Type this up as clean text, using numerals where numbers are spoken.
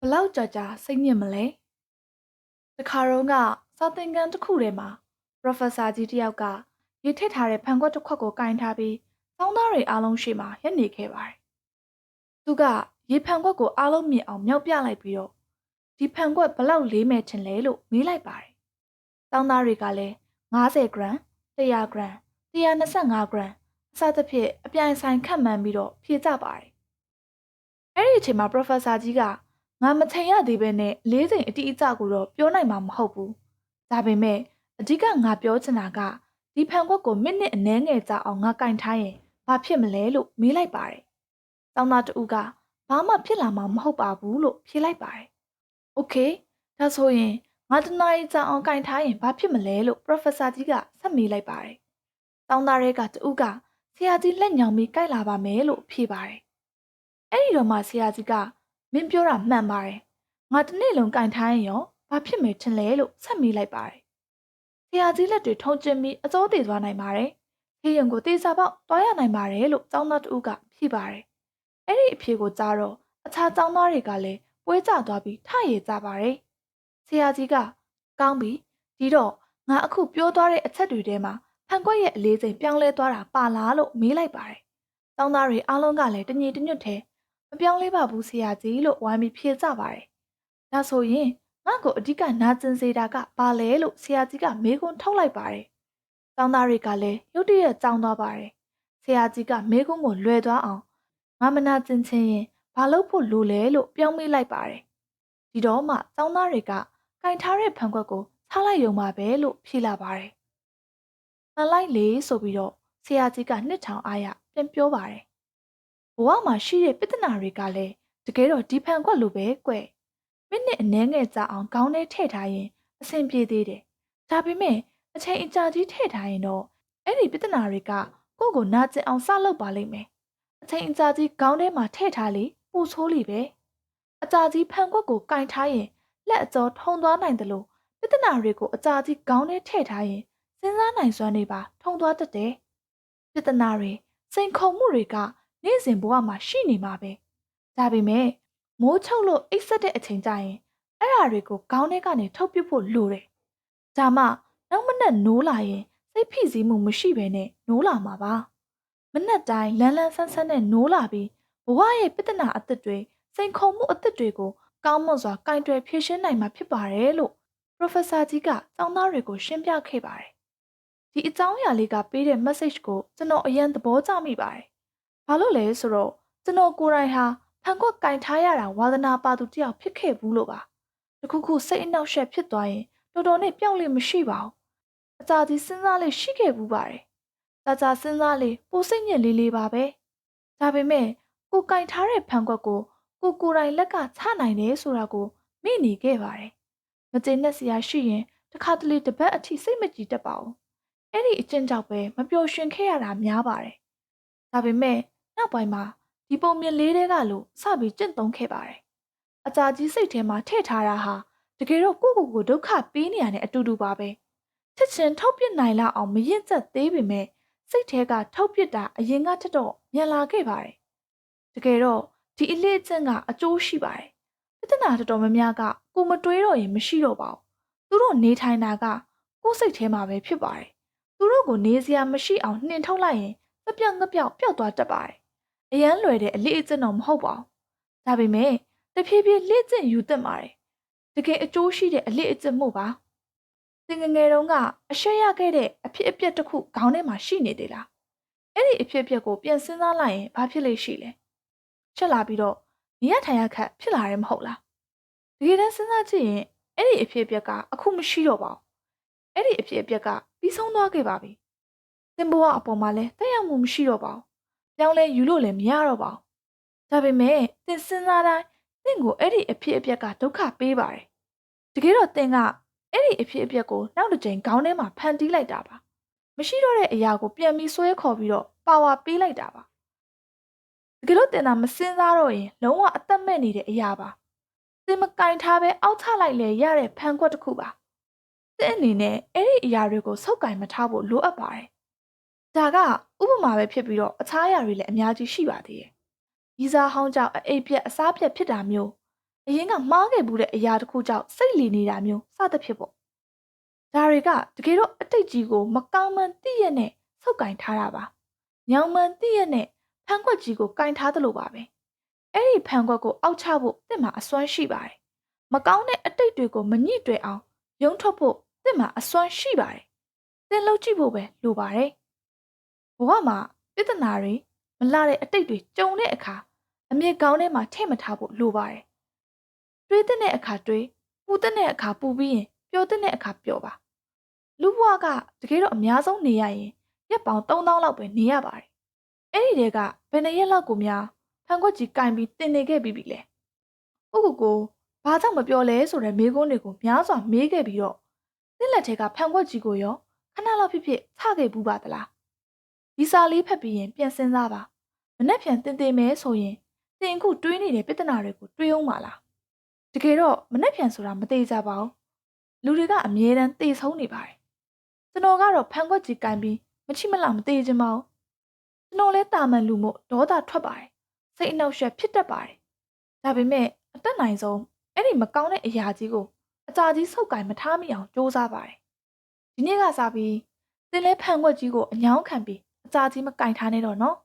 ဘလောက်ကြာကြာစိတ်ညစ်မလဲတခါတော့ကစာသင်ခန်းတစ်ခုထဲမှာ Professor ကြီးတစ်ယောက်ကရေးထည့်ထားတဲ့ဖန်ခွက်တစ်ခွက်ကိုကင်ထားပြီးစောင်းသားတွေအားလုံးရှေ့မှာရပ်နေခဲ့ပါတယ်သူကရေဖန်ခွက်ကိုအားလုံးမြင်အောင်မြောက်ပြလိုက်ပြီးတော့ဒီဖန်ခွက်ဘလောက်လေးမယ်ထင်လဲလို့မေးလိုက်ပါတယ်စောင်းသားတွေကလည်း50 gram 100 gram 125 gram အစသဖြင့်အပြိုင်ဆိုင်ခန့်မှန်းပြီးတော့ဖြေကြပါတယ်အဲ့ဒီအချိန်မှာ Professor ကြီးကငါမချိန်ရသေးပဲနဲ့လေးစိမ်အတိအကျကိုတော့ပြောနိုင်မှာမဟုတ်ဘူး။ဒါပေမဲ့အဓိကငါပြောချင်တာကဒီဖန်ခွက်ကိုမိနစ်အနည်းငယ်ကြာအောင်ငါကင်ထားရင်ဘာဖြစ်မလဲလို့မေးလိုက်ပါတယ်။တောင်းသားတူကဘာမှဖြစ်လာမှာမဟုတ်ပါဘူးလို့ဖြေလိုက်ပါတယ်။ Okay ဒါဆိုရင်ငါတနားရီကြာအောင်ကင်ထားရင်ဘာဖြစ်မလဲလို့ Professor ကြီးကဆက်မေးလိုက်ပါတယ်။တောင်းသားတွေကတူကဆရာကြီးလက်ညောင်ပြီးကိုက်လာပါမယ်လို့ဖြေပါတယ်။အဲ့ဒီတော့မှဆရာကြီးကမင်းပြောတာမှန်ပါတယ်။ငါတစ်နေ့လုံးကင်ထားရင်ရောဘာဖြစ်မယ်ထင်လဲလို့ဆက်မေးလိုက်ပါတယ်။ဆရာကြီးလက်တွေထုံကျင်ပြီးအစိုးတည်သွားနိုင်ပါတယ်။ခေယုံကိုတေးစာပေါက်တွားရနိုင်ပါတယ်လို့ကျောင်းသားတူကဖြေပါတယ်။အဲ့ဒီအဖြေကိုကြားတော့အခြားကျောင်းသားတွေကလည်းပွဲကျသွားပြီးထရည်ကြပါတယ်။ဆရာကြီးကကောင်းပြီဒီတော့ငါအခုပြောသွားတဲ့အချက်တွေထဲမှာဖန်ခွက်ရဲ့အလေးချိန်ပြောင်းလဲသွားတာပါလားလို့မေးလိုက်ပါတယ်။ကျောင်းသားတွေအားလုံးကလည်းတညီတညွတ်ထဲမပြောင်းလဲပါဘူးဆရာကြီးလို့ဝိုင်းပြီးဖြေကြပါတယ်။ဒါဆိုရင်ငါ့ကိုအဓိကနာကျင်စေတာကဘာလဲလို့ဆရာကြီးကမေးခွန်းထုတ်လိုက်ပါတယ်။ကျောင်းသားတွေကလည်းရုတ်တရက်ကြောင်းသွားပါတယ်။ဆရာကြီးကမေးခွန်းကိုလွယ်သွားအောင်ငါမနာကျင်ချင်းရင်ဘာလုပ်ဖို့လိုလဲလို့ပြောင်းမေးလိုက်ပါတယ်။ဒီတော့မှကျောင်းသားတွေကကင်ထားတဲ့ဖန်ခွက်ကိုချလိုက်ရုံပါပဲလို့ဖြေလာပါတယ်။မှန်လိုက်လေဆိုပြီးတော့ဆရာကြီးကနှစ်ထောင်အားရပြန်ပြောပါတယ်။ဘဝမှာရှိတဲ့ပြဿနာတွေကလည်းတကယ်တော့ဒီဖန်ခွက်လိုပဲကွမိနစ်အနည်းငယ်ကြာအောင်ခေါင်းထဲထည့်ထားရင်အဆင်ပြေသေးတယ်ဒါပေမဲ့အချိန်အကြာကြီးထည့်ထားရင်တော့အဲ့ဒီပြဿနာတွေကကိုယ့်ကိုနာကျင်အောင်စလုပ်ပါလိမ့်မယ်အချိန်အကြာကြီးခေါင်းထဲမှာထည့်ထားလေပူဆိုးလီပဲအကြာကြီးဖန်ခွက်ကိုကင်ထားရင်လက်အကျော်ထုံသွားနိုင်တယ်လို့ပြဿနာတွေကိုအကြာကြီးခေါင်းထဲထည့်ထားရင်စဉ်းစားနိုင်စွမ်းတွေပါထုံသွားတတ်တယ်ပြဿနာတွေစိန်ခေါ်မှုတွေကနေ့စဉ်ဘဝမှာရှိနေမှာပဲဒါပေမဲ့မိုးချုပ်လို့အိတ်ဆက်တဲ့အချိန်ကျရင်အဲ့ဓာတွေကိုခေါင်းထဲကနေထုတ်ပစ်ဖို့လိုတယ်ဒါမှနောက်မနက်နိုးလာရင်စိတ်ဖိစီးမှုမရှိဘဲနဲ့နိုးလာမှာပါမနက်တိုင်းလန်းလန်းဆန်းဆန်းနဲ့နိုးလာပြီးဘဝရဲ့ပြဿနာအသစ်တွေစိန်ခေါ်မှုအသစ်တွေကိုကောင်းမွန်စွာကင်တွယ်ဖြေရှင်းနိုင်မှာဖြစ်ပါတယ်လို့ Professor ကြီးကကျောင်းသားတွေကိုရှင်းပြခဲ့ပါတယ်ဒီအကြောင်းအရာလေးကပေးတဲ့ message ကိုကျွန်တော်အရင်သဘောကျမိပါတယ်ဘာလို့လဲဆိုတော့ကျွန်တော်ကိုယ်တိုင်ဟာဖန်ခွက်ကင်ထားရတာဝါသနာပါသူတယောက်ဖြစ်ခဲ့ဘူးလို့ပါတခုခုစိတ်အနှောက်အယှက်ဖြစ်သွားရင်တော်တော်နဲ့ပြောင်းလဲမရှိပါဘူးအကြာကြီးစဉ်းစားလေးရှိခဲ့ဘူးပါတယ်ကြာစဉ်းစားလေးပိုစိတ်ညစ်လေးလေးပါပဲဒါပေမဲ့ကိုကင်ထားတဲ့ဖန်ခွက်ကိုကိုယ်တိုင်လက်ကချနိုင်တယ်ဆိုတာကိုမေ့နေခဲ့ပါတယ်မကျေနပ်စရာရှိရင်တခါတလေတပတ်အထိစိတ်မကြည်တတ်ပါဘူးအဲ့ဒီအကျင့်ကြောင့်ပဲမပျော်ရွှင်ခဲ့ရတာများပါတယ်ဒါပေမဲ့နောက်ပိုင်းမှာဒီပုံမြင်လေးတွေကလို့စပြီးကျင့်သုံးခဲ့ပါတယ်။အကြာကြီးစိတ်ထဲမှာထည့်ထားတာဟာတကယ်တော့ကိုဒုက္ခပေးနေရတဲ့အတူတူပါပဲ။ချက်ချင်းထုတ်ပြစ်နိုင်လောက်အောင်မရင်ကျက်သေးပေမဲ့စိတ်ထဲကထုတ်ပြစ်တာအရင်ကထက်တော့မြန်လာခဲ့ပါတယ်။တကယ်တော့ဒီအလေးအကျင့်ကအကျိုးရှိပါတယ်။ပြဿနာတော်တော်များများကကိုမတွေးတော့ရင်မရှိတော့ပါဘူး။သူတို့နေထိုင်တာကကိုယ်စိတ်ထဲမှာပဲဖြစ်ပါတယ်။သူတို့ကိုနေစရာမရှိအောင်နှင်ထုတ်လိုက်ရင်ငပြောက်ပျောက်သွားတတ်ပါတယ်။အရန်လွယ်တဲ့အလေးအကျင့်တော့မဟုတ်ပါဘူး။ဒါပေမဲ့တဖြည်းဖြည်းလေ့ကျင့်ယူသင့်ပါတယ်။တကယ်အကျိုးရှိတဲ့အလေးအကျင့်မှုပါ။သင်ငယ်ငယ်တုန်းကအရှက်ရခဲ့တဲ့အဖြစ်အပျက်တစ်ခုခေါင်းထဲမှာရှိနေသေးလား။အဲ့ဒီအဖြစ်အပျက်ကိုပြန်စဉ်းစားလိုက်ရင်ဘာဖြစ်လိမ့်ရှိလဲ။ချက်လာပြီးတော့နေရထိုင်ရခက်ဖြစ်လာတယ်မဟုတ်လား။တကယ်တမ်းစဉ်းစားကြည့်ရင်အဲ့ဒီအဖြစ်အပျက်ကအခုမရှိတော့ပါဘူး။အဲ့ဒီအဖြစ်အပျက်ကပြီးဆုံးသွားခဲ့ပါပြီ။သင်ဘဝအပေါ်မှာလည်းတက်ရောက်မှုမရှိတော့ပါဘူး။ပြောင်းလဲယူလို့လည်းမရတော့ပါဘူး။ဒါပေမဲ့သင်စဉ်းစားတိုင်းသင်ကိုအဲ့ဒီအဖြစ်အပျက်ကဒုက္ခပေးပါတယ်။တကယ်တော့သင်ကအဲ့ဒီအဖြစ်အပျက်ကိုနောက်တစ်ကြိမ်ခေါင်းထဲမှာဖန်တီးလိုက်တာပါ။မရှိတော့တဲ့အရာကိုပြန်ပြီးဆွဲခေါ်ပြီးတော့ပါဝါပေးလိုက်တာပါ။တကယ်လို့သင်သာမစဉ်းစားတော့ရင်လုံးဝအသက်မဲ့နေတဲ့အရာပါ။သင်မကင်ထားပဲအောက်ချလိုက်လေရတဲ့ဖန်ခွက်တစ်ခုပါ။သင်အနေနဲ့အဲ့ဒီအရာတွေကိုဆုပ်ကင်မထားဖို့လိုအပ်ပါတယ်။ဒါကဥပမာပဲဖြစ်ပြီးတော့အခြားအရာတွေလည်းအများကြီးရှိပါသေးတယ်။ဗီဇာဟောင်းကြောင့်အိပ်ပြက်အစားပြက်ဖြစ်တာမျိုး အရင်ကမှားခဲ့ဘူးတဲ့အရာတစ်ခုကြောင့်စိတ်လီနေတာမျိုးစသဖြင့်ပေါ့ဒါတွေကတကယ်တော့အတိတ်ကြီးကိုမကောင်းမှန်းသိရနဲ့ဆုပ်ကင်ထားတာပါညောင်မှန်းသိရနဲ့ဖန်ခွက်ကြီးကိုကင်ထားသလိုပါပဲအဲ့ဒီဖန်ခွက်ကိုအောက်ချဖို့တင့်မှာအစွမ်းရှိပါတယ်မကောင်းတဲ့အတိတ်တွေကိုမညှိတွေ့အောင်ယုံထွက်ဖို့တင့်မှာအစွမ်းရှိပါတယ်တင်လှုပ်ကြည့်ဖို့ပဲလိုပါတယ်ဘဝမှာပြဿနာတွေမလှတဲ့အတိတ်တွေကြုံတဲ့အခါအမြင့်ကောင်းထဲမှာထည့်မထားဖို့လိုပါတယ်တွေးတဲ့အခါတွေးပူတဲ့အခါပူပြီးရင်ပျော်တဲ့အခါပျော်ပါလူဘဝကတကယ်တော့အများဆုံးနေရရင်ရက်ပေါင်း3000လောက်ပဲနေရပါတယ်အဲ့ဒီတည်းကဘယ်နှစ်ရက်လောက်ကိုများဖန်ခွက်ကြီးကင်ပြီးတင်နေခဲ့ပြီးပြီလဲဥက္ကိုဘာကြောင့်မပြောလဲဆိုတဲ့မေးခွန်းတွေကိုများစွာမေးခဲ့ပြီးတော့တစ်လက်ထဲကဖန်ခွက်ကြီးကိုရောခဏလောက်ဖြစ်ဖြစ်ချခဲ့ဘူးပါသလားဒီစာလေးဖတ်ပြီးရင်ပြန်စဉ်းစားပါမနှက်ဖြန်တင်တင်မဲဆိုရင်တင်ခုတွေးနေတဲ့ပြဿနာတွေကိုတွေးအောင်ပါလားတကယ်တော့မနှက်ဖြန်ဆိုတာမသေးကြပါဘူးလူတွေကအမြဲတမ်းသေဆုံးနေပါတယ်ကျွန်တော်ကတော့ဖန်ခွက်ကြီးကင်ပြီးမချိမလားမသေးချင်ပါဘူးကျွန်တော်လဲတာမန်လူမို့ဒေါသထွက်ပါတယ်စိတ်အနှောက်အယှက်ဖြစ်တတ်ပါတယ်ဒါပေမဲ့အသက်နိုင်ဆုံးအဲ့ဒီမကောင်းတဲ့အရာကြီးကိုအကြာကြီးဆုပ်ကင်မထားမိအောင်ကြိုးစားပါတယ်ဒီနေ့ကစပြီးသင်လဲဖန်ခွက်ကြီးကိုအညောင်းခံပြီးအကြာကြီးမကင်ထားနဲ့တော့နော်